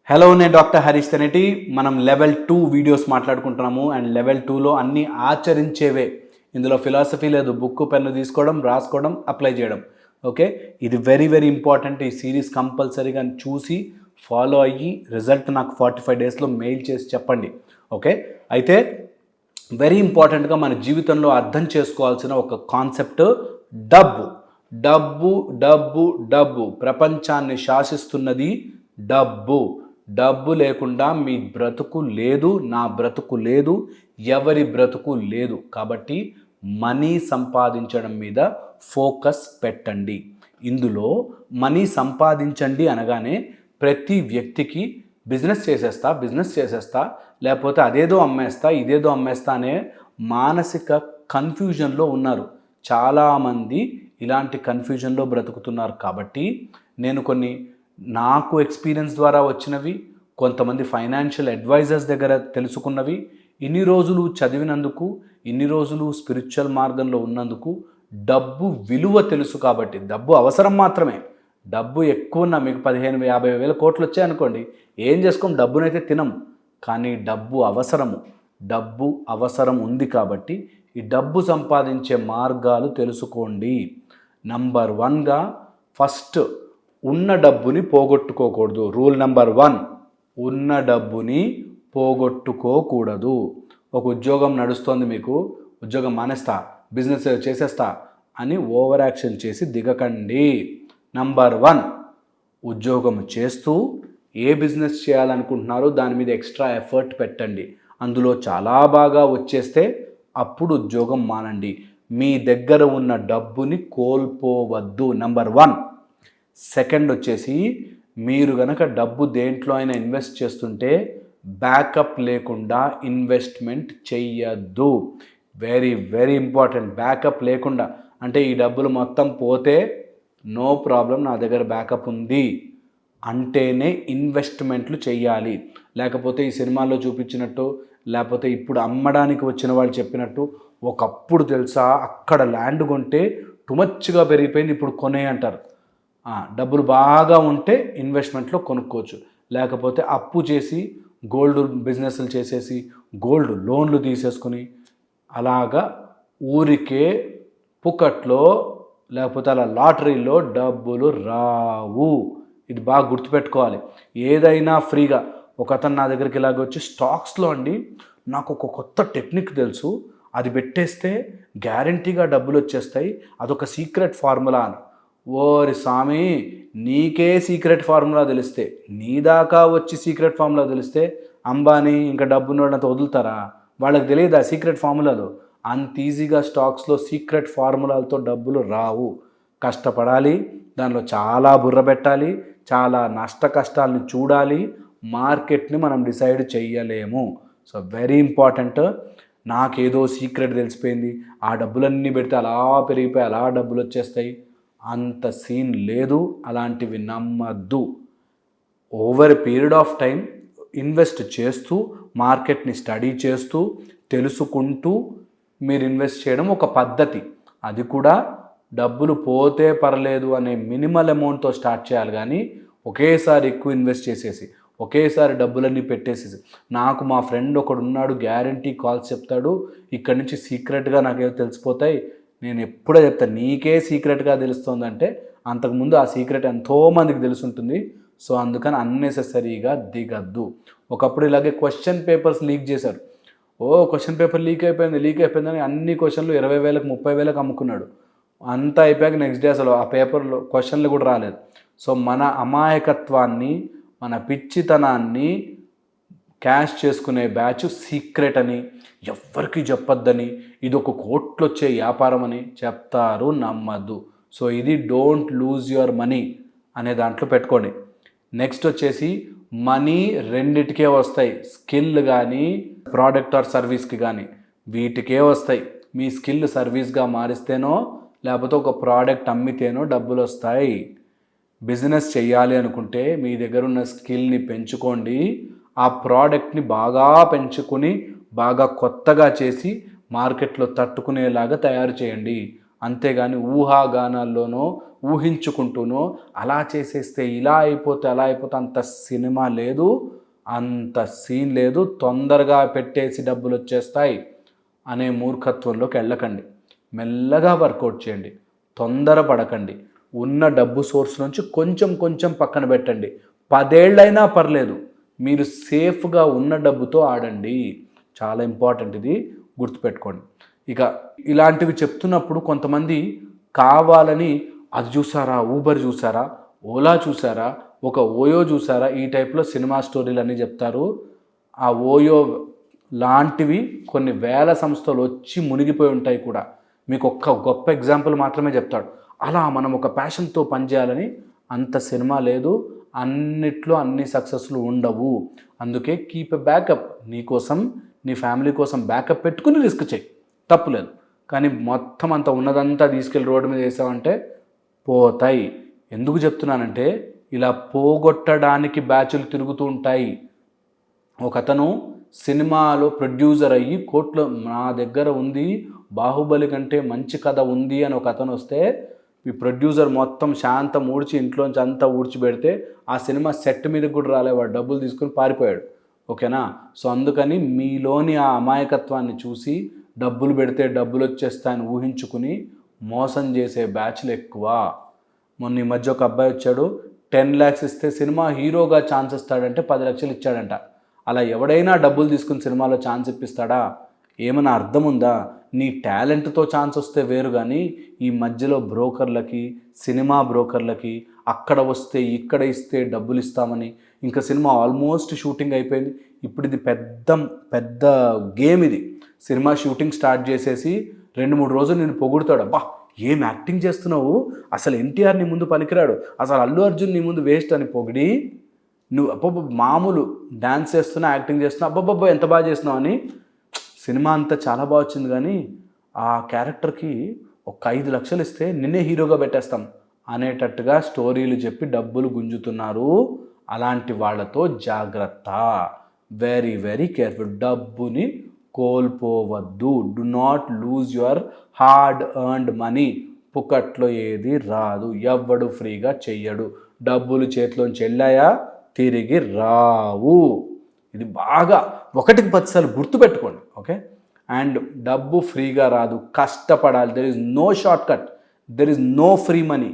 Hello, నేను doctor Harish Teneti. మనం level 2 videos మాట్లాడుకుంటున్నాము. And level 2లో అన్నీ ఆచరించేవే. ఇందులో ఫిలాసఫీ లేదు. బుక్ పెన్ను తీసుకోవడం, రాసుకోవడం, అప్లై చేయడం. ఓకే, ఇది వెరీ వెరీ ఇంపార్టెంట్. ఈ సిరీస్ కంపల్సరీగా చూసి ఫాలో అయ్యి రిజల్ట్ నాకు 45 డేస్లో మెయిల్ చేసి చెప్పండి. ఓకే, అయితే వెరీ ఇంపార్టెంట్గా మన జీవితంలో అర్థం చేసుకోవాల్సిన ఒక కాన్సెప్ట్ డబ్బు. డబ్బు డబ్బు డబ్బు ప్రపంచాన్ని శాసిస్తున్నది డబ్బు. డబ్బు లేకుండా మీ బ్రతుకు లేదు, నా బ్రతుకు లేదు, ఎవరి బ్రతుకు లేదు. కాబట్టి మనీ సంపాదించడం మీద ఫోకస్ పెట్టండి. ఇందులో మనీ సంపాదించండి అనగానే ప్రతి వ్యక్తికి బిజినెస్ చేసేస్తా లేకపోతే అదేదో అమ్మేస్తా ఇదేదో అమ్మేస్తా అనే మానసిక కన్ఫ్యూజన్లో ఉన్నారు. చాలామంది ఇలాంటి కన్ఫ్యూజన్లో బ్రతుకుతున్నారు. కాబట్టి నేను కొన్ని నాకు ఎక్స్పీరియన్స్ ద్వారా వచ్చినవి, కొంతమంది ఫైనాన్షియల్ అడ్వైజర్స్ దగ్గర తెలుసుకున్నవి, ఇన్ని రోజులు చదివినందుకు, ఇన్ని రోజులు స్పిరిచువల్ మార్గంలో ఉన్నందుకు డబ్బు విలువ తెలుసు. కాబట్టి డబ్బు అవసరం మాత్రమే. డబ్బు ఎక్కువ ఉన్నా మీకు 15,000-50,000 వేల కోట్లు వచ్చాయనుకోండి, ఏం చేసుకోం, డబ్బునైతే తినం. కానీ డబ్బు అవసరం ఉంది. కాబట్టి ఈ డబ్బు సంపాదించే మార్గాలు తెలుసుకోండి. నంబర్ 1గా ఫస్ట్ ఉన్న డబ్బుని పోగొట్టుకోకూడదు. రూల్ నెంబర్ 1, ఉన్న డబ్బుని పోగొట్టుకోకూడదు. ఒక ఉద్యోగం నడుస్తోంది, మీకు ఉద్యోగం మానేస్తా, బిజినెస్ చేసేస్తా అని ఓవర్ యాక్షన్ చేసి దిగకండి. నంబర్ 1, ఉద్యోగం చేస్తూ ఏ బిజినెస్ చేయాలనుకుంటున్నారో దాని మీద ఎక్స్ట్రా ఎఫర్ట్ పెట్టండి. అందులో చాలా బాగా వచ్చేస్తే అప్పుడు ఉద్యోగం మానండి. మీ దగ్గర ఉన్న డబ్బుని కోల్పోవద్దు. నంబర్ 1. సెకండ్ వచ్చేసి, మీరు గనక డబ్బు దేంట్లో అయినా ఇన్వెస్ట్ చేస్తుంటే బ్యాకప్ లేకుండా ఇన్వెస్ట్మెంట్ చెయ్యద్దు. Very very important. బ్యాకప్ లేకుండా అంటే ఈ డబ్బులు మొత్తం పోతే నో ప్రాబ్లం, నా దగ్గర బ్యాకప్ ఉంది అంటేనే ఇన్వెస్ట్మెంట్లు చెయ్యాలి. లేకపోతే ఈ సినిమాల్లో చూపించినట్టు, లేకపోతే ఇప్పుడు అమ్మడానికి వచ్చిన వాళ్ళు చెప్పినట్టు, ఒకప్పుడు తెలుసా అక్కడ ల్యాండ్ కొంటే టుమచ్గా పెరిగిపోయింది, ఇప్పుడు కొనే అంటారు. డబ్బులు బాగా ఉంటే ఇన్వెస్ట్మెంట్లో కొనుక్కోవచ్చు. లేకపోతే అప్పు చేసి గోల్డ్ బిజినెస్లు చేసేసి గోల్డ్ లోన్లు తీసేసుకుని అలాగా ఊరికే పుక్కట్లో లేకపోతే అలా లాటరీలో డబ్బులు రావు. ఇది బాగా గుర్తుపెట్టుకోవాలి. ఏదైనా ఫ్రీగా. ఒక అతను నా దగ్గరికి ఇలాగ వచ్చి, స్టాక్స్లో అండి నాకు ఒక కొత్త టెక్నిక్ తెలుసు, అది పెట్టేస్తే గ్యారంటీగా డబ్బులు వచ్చేస్తాయి, అదొక సీక్రెట్ ఫార్ములా అని. ఓరి స్వామి, నీకే సీక్రెట్ ఫార్ములా తెలిస్తే, నీ దాకా వచ్చి సీక్రెట్ ఫార్ములా తెలిస్తే అంబానీ ఇంకా డబ్బున్నోళ్ళంతా వదులుతారా? వాళ్ళకి తెలియదు ఆ సీక్రెట్ ఫార్ములాలు. అంత ఈజీగా స్టాక్స్లో సీక్రెట్ ఫార్ములాలతో డబ్బులు రావు. కష్టపడాలి, దానిలో చాలా బుర్ర పెట్టాలి, చాలా కష్టాలని చూడాలి. మార్కెట్ని మనం డిసైడ్ చెయ్యలేము. So very important. నాకేదో సీక్రెట్ తెలిసిపోయింది, ఆ డబ్బులన్నీ పెడితే అలా పెరిగిపోయి అలా డబ్బులు వచ్చేస్తాయి, అంత సీన్ లేదు. అలాంటివి నమ్మద్దు. Over a period of time invest చేస్తూ, మార్కెట్ని స్టడీ చేస్తూ, తెలుసుకుంటూ మీరు ఇన్వెస్ట్ చేయడం ఒక పద్ధతి. అది కూడా డబ్బులు పోతే పర్లేదు అనే మినిమల్ అమౌంట్తో స్టార్ట్ చేయాలి. కానీ ఒకేసారి ఎక్కువ ఇన్వెస్ట్ చేసేసి ఒకేసారి డబ్బులన్నీ పెట్టేసేసి, నాకు మా ఫ్రెండ్ ఒకడు ఉన్నాడు, గ్యారంటీ కాల్స్ చెప్తాడు, ఇక్కడి నుంచి సీక్రెట్గా నాకేదో తెలిసిపోతాయి. నేను ఎప్పుడో చెప్తాను, నీకే సీక్రెట్గా తెలుస్తుందంటే అంతకుముందు ఆ సీక్రెట్ ఎంతోమందికి తెలుసుంటుంది. సో అందుకని అన్నెసెసరీగా దిగద్దు. ఒకప్పుడు ఇలాగే క్వశ్చన్ పేపర్స్ లీక్ చేశారు. క్వశ్చన్ పేపర్ లీక్ అయిపోయిందని అన్ని క్వశ్చన్లు 20,000కి 30,000కి అమ్ముకున్నాడు. అంతా అయిపోయాక నెక్స్ట్ డే అసలు ఆ పేపర్లో క్వశ్చన్లు కూడా రాలేదు. సో మన అమాయకత్వాన్ని, మన పిచ్చితనాన్ని క్యాష్ చేసుకునే బ్యాచ్ సీక్రెట్ అని, ఎవ్వరికి చెప్పొద్దని, ఇది ఒక కోట్లు వచ్చే వ్యాపారం అని చెప్తారు, నమ్మద్దు. సో ఇది డోంట్ లూజ్ యువర్ మనీ అనే దాంట్లో పెట్టుకోండి. నెక్స్ట్ వచ్చేసి, మనీ రెండిటికే వస్తాయి. స్కిల్ కానీ ప్రోడక్ట్ ఆర్ సర్వీస్కి కానీ వీటికే వస్తాయి. మీ స్కిల్ సర్వీస్గా మారిస్తేనో లేకపోతే ఒక ప్రోడక్ట్ అమ్మితేనో డబ్బులు వస్తాయి. బిజినెస్ చేయాలి అనుకుంటే మీ దగ్గర ఉన్న స్కిల్ని పెంచుకోండి. ఆ ప్రోడక్ట్ని బాగా పెంచుకొని బాగా కొత్తగా చేసి మార్కెట్లో తట్టుకునేలాగా తయారు చేయండి. అంతేగాని ఊహాగానాల్లోనో ఊహించుకుంటూనో అలా చేసేస్తే ఇలా అయిపోతే అలా అయిపోతే అంత సినిమా లేదు, అంత సీన్ లేదు, తొందరగా పెట్టేసి డబ్బులు వచ్చేస్తాయి అనే మూర్ఖత్వంలోకి వెళ్ళకండి. మెల్లగా వర్కౌట్ చేయండి, తొందర పడకండి. ఉన్న డబ్బు సోర్స్ నుంచి కొంచెం కొంచెం పక్కన పెట్టండి. 10 ఏళ్ళైనా పర్లేదు, మీరు సేఫ్గా ఉన్న డబ్బుతో ఆడండి. చాలా ఇంపార్టెంట్, ఇది గుర్తుపెట్టుకోండి. ఇక ఇలాంటివి చెప్తున్నప్పుడు కొంతమంది కావాలని అది చూసారా, ఊబర్ చూసారా, ఓలా చూసారా, ఒక ఓయో చూసారా, ఈ టైప్లో సినిమా స్టోరీలు అన్నీ చెప్తారు. ఆ ఓయో లాంటివి కొన్ని వేల సంస్థలు వచ్చి మునిగిపోయి ఉంటాయి కూడా. మీకు ఒక్క గొప్ప ఎగ్జాంపుల్ మాత్రమే చెప్తాడు. అలా మనం ఒక ప్యాషన్తో పనిచేయాలని అంత సినిమా లేదు, అన్నిట్లో అన్ని సక్సెస్లు ఉండవు. అందుకే కీప్ ఎ బ్యాకప్, నీ కోసం నీ ఫ్యామిలీ కోసం బ్యాకప్ పెట్టుకుని రిస్క్ చేయి, తప్పులేదు. కానీ మొత్తం అంతా ఉన్నదంతా తీసుకెళ్ళి రోడ్డు మీద వేసామంటే పోతాయి. ఎందుకు చెప్తున్నానంటే ఇలా పోగొట్టడానికి బ్యాచులు తిరుగుతూ ఉంటాయి. ఒకతను సినిమాలో ప్రొడ్యూసర్ అయ్యి కోర్టులో నా దగ్గర ఉంది, బాహుబలి కంటే మంచి కథ ఉంది అని ఒక అతను వస్తే ఈ ప్రొడ్యూసర్ మొత్తం శాంతం ఊడ్చి ఇంట్లోంచి అంతా ఊడ్చిపెడితే ఆ సినిమా సెట్ మీదకి కూడా రాలే, వాడు డబ్బులు తీసుకుని పారిపోయాడు. ఓకేనా? సో అందుకని మీలోని ఆ అమాయకత్వాన్ని చూసి డబ్బులు పెడితే డబ్బులు వచ్చేస్తాయని ఊహించుకుని మోసం చేసే బ్యాచ్లు ఎక్కువ. మొన్న ఈ మధ్య ఒక అబ్బాయి వచ్చాడు, 10 lakhs ఇస్తే సినిమా హీరోగా ఛాన్స్ ఇస్తాడంటే 10 లక్షలు ఇచ్చాడంట. అలా ఎవడైనా డబ్బులు తీసుకుని సినిమాలో ఛాన్స్ ఇప్పిస్తాడా? ఏమైనా అర్థం ఉందా? నీ టాలెంట్తో ఛాన్స్ వస్తే వేరు, కానీ ఈ మధ్యలో బ్రోకర్లకి, సినిమా బ్రోకర్లకి అక్కడ వస్తే ఇక్కడ ఇస్తే డబ్బులు ఇస్తామని, ఇంకా సినిమా ఆల్మోస్ట్ షూటింగ్ అయిపోయింది, ఇప్పుడు ఇది పెద్ద గేమ్. ఇది సినిమా షూటింగ్ స్టార్ట్ చేసేసి 2-3 రోజులు నేను పొగుడుతాడు. అబ్బా ఏం యాక్టింగ్ చేస్తున్నావు, అసలు ఎన్టీఆర్ నీ ముందు పనికిరాడు, అసలు అల్లు అర్జున్ నీ ముందు వేస్ట్ అని పొగిడి, నువ్వు అబ్బబ్బ మామూలు డ్యాన్స్ చేస్తున్నా, యాక్టింగ్ చేస్తున్నా, అబ్బబ్బబ్బా ఎంత బాగా చేస్తున్నావు అని, సినిమా అంతా చాలా బాగా వచ్చింది కానీ ఆ క్యారెక్టర్కి ఒక 5 లక్షలు ఇస్తే నిన్నే హీరోగా పెట్టేస్తాం అనేటట్టుగా స్టోరీలు చెప్పి డబ్బులు గుంజుతున్నారు. అలాంటి వాళ్ళతో జాగ్రత్త, వెరీ వెరీ కేర్ఫుల్. డబ్బుని కోల్పోవద్దు. Do not lose your hard earned money. పుకట్లో ఏది రాదు, ఎవ్వడు ఫ్రీగా చెయ్యడు. డబ్బులు చేతిలోంచి వెళ్ళాయా తిరిగి రావు. ఇది బాగా 1కి 10 సార్లు గుర్తుపెట్టుకోండి. ఓకే? అండ్ డబ్బు ఫ్రీగా రాదు, కష్టపడాలి. There is no short cut, there is no free money.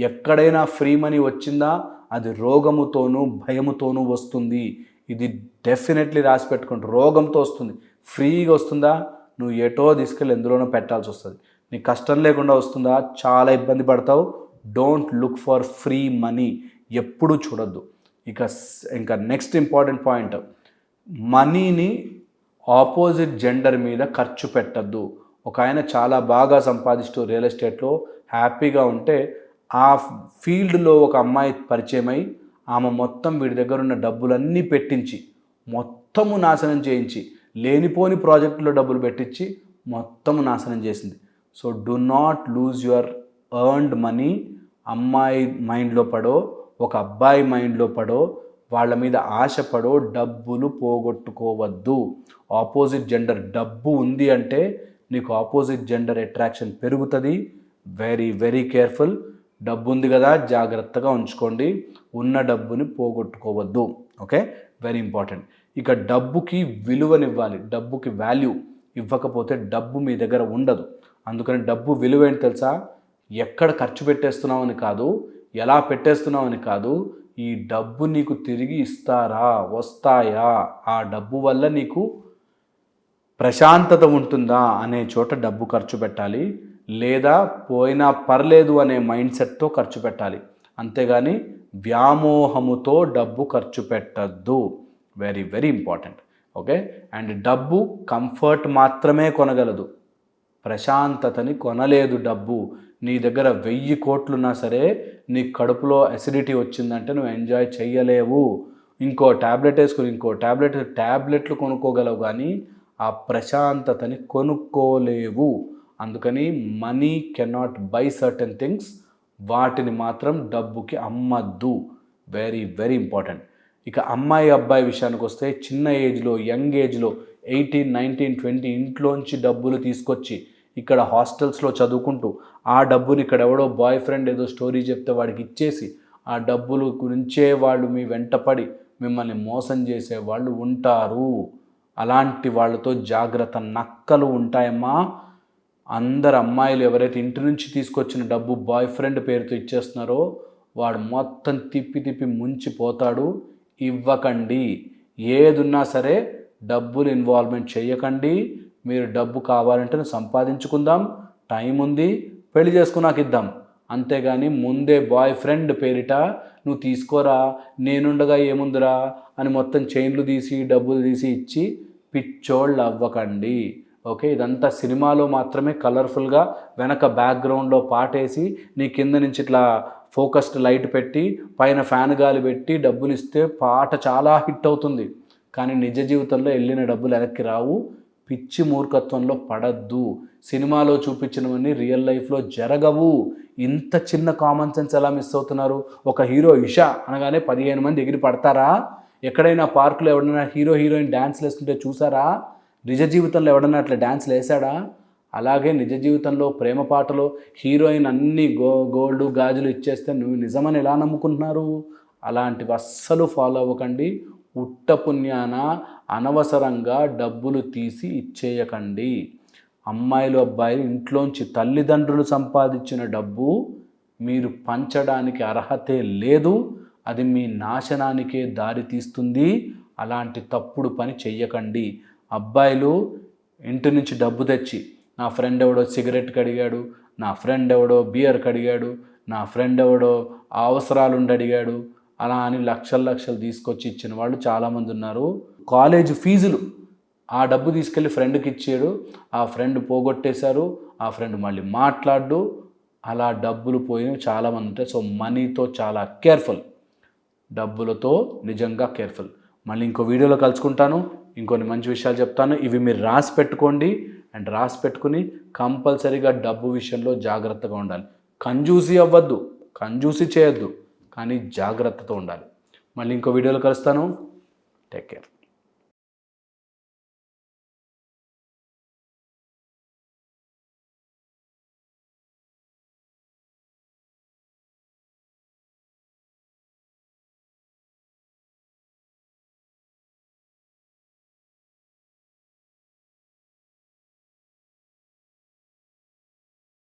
ఎక్కడైనా ఫ్రీ మనీ వచ్చిందా అది రోగముతోనూ భయముతోనూ వస్తుంది. ఇది డెఫినెట్లీ రాసి పెట్టుకోండి. రోగంతో వస్తుంది, ఫ్రీగా వస్తుందా నువ్వు ఎటో తీసుకెళ్ళి ఎందులోనో పెట్టాల్సి వస్తుంది. నీకు కష్టం లేకుండా వస్తుందా చాలా ఇబ్బంది పడతావు. Don't look for free money, ఎప్పుడూ చూడొద్దు. ఇంకా నెక్స్ట్ ఇంపార్టెంట్ పాయింట్, మనీని ఆపోజిట్ జెండర్ మీద ఖర్చు పెట్టద్దు. ఒక ఆయన చాలా బాగా సంపాదిస్తూ రియల్ ఎస్టేట్లో హ్యాపీగా ఉంటే ఆ ఫీల్డ్లో ఒక అమ్మాయి పరిచయమై ఆమె మొత్తం వీడి దగ్గర ఉన్న డబ్బులన్నీ పెట్టించి మొత్తము నాశనం చేయించి లేనిపోని ప్రాజెక్టులో డబ్బులు పెట్టించి మొత్తము నాశనం చేసింది. So do not lose your earned money. అమ్మాయి మైండ్లో పడో ఒక అబ్బాయి మైండ్లో పడో వాళ్ళ మీద ఆశపడో డబ్బులు పోగొట్టుకోవద్దు. ఆపోజిట్ జెండర్ డబ్బు ఉంది అంటే నీకు ఆపోజిట్ జెండర్ అట్రాక్షన్ పెరుగుతుంది. Very very careful. డబ్బు ఉంది కదా జాగ్రత్తగా ఉంచుకోండి, ఉన్న డబ్బుని పోగొట్టుకోవద్దు. Okay, very important. ఇక డబ్బుకి విలువనివ్వాలి, డబ్బుకి వాల్యూ ఇవ్వకపోతే డబ్బు మీ దగ్గర ఉండదు. అందుకని డబ్బు విలువ ఏంటి తెలుసా? ఎక్కడ ఖర్చు పెట్టేస్తున్నామని కాదు, ఎలా పెట్టేస్తున్నామని కాదు, ఈ డబ్బు నీకు తిరిగి ఇస్తారా, వస్తాయా, ఆ డబ్బు వల్ల నీకు ప్రశాంతత ఉంటుందా అనే చోట డబ్బు ఖర్చు పెట్టాలి. లేదా పోయినా పర్లేదు అనే మైండ్ సెట్తో ఖర్చు పెట్టాలి. అంతేగాని వ్యామోహముతో డబ్బు ఖర్చు పెట్టద్దు. Very very important. Okay, and డబ్బు కంఫర్ట్ మాత్రమే కొనగలదు, ప్రశాంతతని కొనలేదు డబ్బు. నీ దగ్గర 1000 కోట్లున్నా సరే నీ కడుపులో అసిడిటీ వచ్చిందంటే నువ్వు ఎంజాయ్ చెయ్యలేవు. ఇంకో ట్యాబ్లెట్ వేసుకుని ఇంకో ట్యాబ్లెట్లు కొనుక్కోగలవు కానీ ఆ ప్రశాంతతని కొనుక్కోలేవు. అందుకని money cannot by certain things, వాటిని మాత్రం డబ్బుకి అమ్మద్దు. Very very important. ఇక అమ్మాయి అబ్బాయి విషయానికి వస్తే యంగ్ ఏజ్లో 18, 19, 20 ఇంట్లోంచి డబ్బులు తీసుకొచ్చి ఇక్కడ హాస్టల్స్లో చదువుకుంటూ ఆ డబ్బుని ఇక్కడ ఎవడో బాయ్ ఫ్రెండ్ ఏదో స్టోరీ చెప్తే వాడికి ఇచ్చేసి ఆ డబ్బులు గురించే వాళ్ళు మీ వెంటపడి మిమ్మల్ని మోసం చేసే వాళ్ళు ఉంటారు. అలాంటి వాళ్ళతో జాగ్రత్త. నక్కలు ఉంటాయమ్మా. అందరు అమ్మాయిలు ఎవరైతే ఇంటి నుంచి తీసుకొచ్చిన డబ్బు బాయ్ ఫ్రెండ్ పేరుతో ఇచ్చేస్తున్నారో వాడు మొత్తం తిప్పి తిప్పి ముంచిపోతాడు. ఇవ్వకండి. ఏదున్నా సరే డబ్బులు ఇన్వాల్వ్మెంట్ చేయకండి. మీరు డబ్బు కావాలంటే సంపాదించుకుందాం, టైం ఉంది, పెళ్లి చేసుకున్నాక ఇద్దాం. అంతేగాని ముందే బాయ్ ఫ్రెండ్ పేరిట నువ్వు తీసుకోరా, నేనుండగా ఏముందిరా అని మొత్తం చైన్లు తీసి డబ్బులు తీసి ఇచ్చి పిచ్చోళ్ళు అవ్వకండి. ఓకే, ఇదంతా సినిమాలో మాత్రమే కలర్ఫుల్గా వెనక బ్యాక్గ్రౌండ్లో పాటేసి నీ కింద నుంచి ఇట్లా ఫోకస్డ్ లైట్ పెట్టి పైన ఫ్యాన్ గాలి పెట్టి డబ్బులు ఇస్తే పాట చాలా హిట్ అవుతుంది. కానీ నిజ జీవితంలో వెళ్ళిన డబ్బులు వెనక్కి రావు. పిచ్చి మూర్ఖత్వంలో పడద్దు. సినిమాలో చూపించినవన్నీ రియల్ లైఫ్లో జరగవు. ఇంత చిన్న కామన్ సెన్స్ ఎలా మిస్ అవుతున్నారు? ఒక హీరో ఇషా అనగానే 15 మంది ఎగిరి పడతారా? ఎక్కడైనా పార్కులో ఎవడైనా హీరోయిన్ డ్యాన్స్లు వేస్తుంటే చూసారా? నిజ జీవితంలో ఎవడన్నా అట్లా డ్యాన్స్లు వేసాడా? అలాగే నిజ జీవితంలో ప్రేమ పాటలో హీరోయిన్ అన్ని గోల్డ్ గాజులు ఇచ్చేస్తే నువ్వు నిజమని ఎలా నమ్ముకుంటున్నారు? అలాంటివి అస్సలు ఫాలో అవ్వకండి. ఉట్ట పుణ్యాన అనవసరంగా డబ్బులు తీసి ఇచ్చేయకండి. అమ్మాయిలు అబ్బాయిలు ఇంట్లోంచి తల్లిదండ్రులు సంపాదించిన డబ్బు మీరు పంచడానికి అర్హతే లేదు. అది మీ నాశనానికే దారి తీస్తుంది. అలాంటి తప్పుడు పని చెయ్యకండి. అబ్బాయిలు ఇంటి నుంచి డబ్బు తెచ్చి నా ఫ్రెండ్ ఎవడో సిగరెట్కి అడిగాడు, నా ఫ్రెండ్ ఎవడో బియర్కి అడిగాడు, నా ఫ్రెండ్ ఎవడో అవసరాలుండి అడిగాడు, అలా అని లక్షలు తీసుకొచ్చి ఇచ్చిన వాళ్ళు చాలామంది ఉన్నారు. కాలేజ్ ఫీజులు ఆ డబ్బు తీసుకెళ్ళి ఫ్రెండ్కి ఇచ్చాడు, ఆ ఫ్రెండ్ పోగొట్టేశారు, ఆ ఫ్రెండ్ మళ్ళీ మాట్లాడు, అలా డబ్బులు పోయినవి చాలామంది ఉంటాయి. సో మనీతో చాలా కేర్ఫుల్, డబ్బులతో నిజంగా కేర్ఫుల్. మళ్ళీ ఇంకో వీడియోలో కలుసుకుంటాను, ఇంకొన్ని మంచి విషయాలు చెప్తాను. ఇవి మీరు రాసి పెట్టుకోండి. అండ్ రాసి పెట్టుకుని కంపల్సరీగా డబ్బు విషయంలో జాగ్రత్తగా ఉండాలి. కంజూసీ అవ్వద్దు, కంజూసీ చేయొద్దు, కానీ జాగ్రత్తతో ఉండాలి. మళ్ళీ ఇంకో వీడియోలో కలుస్తాను. Take care.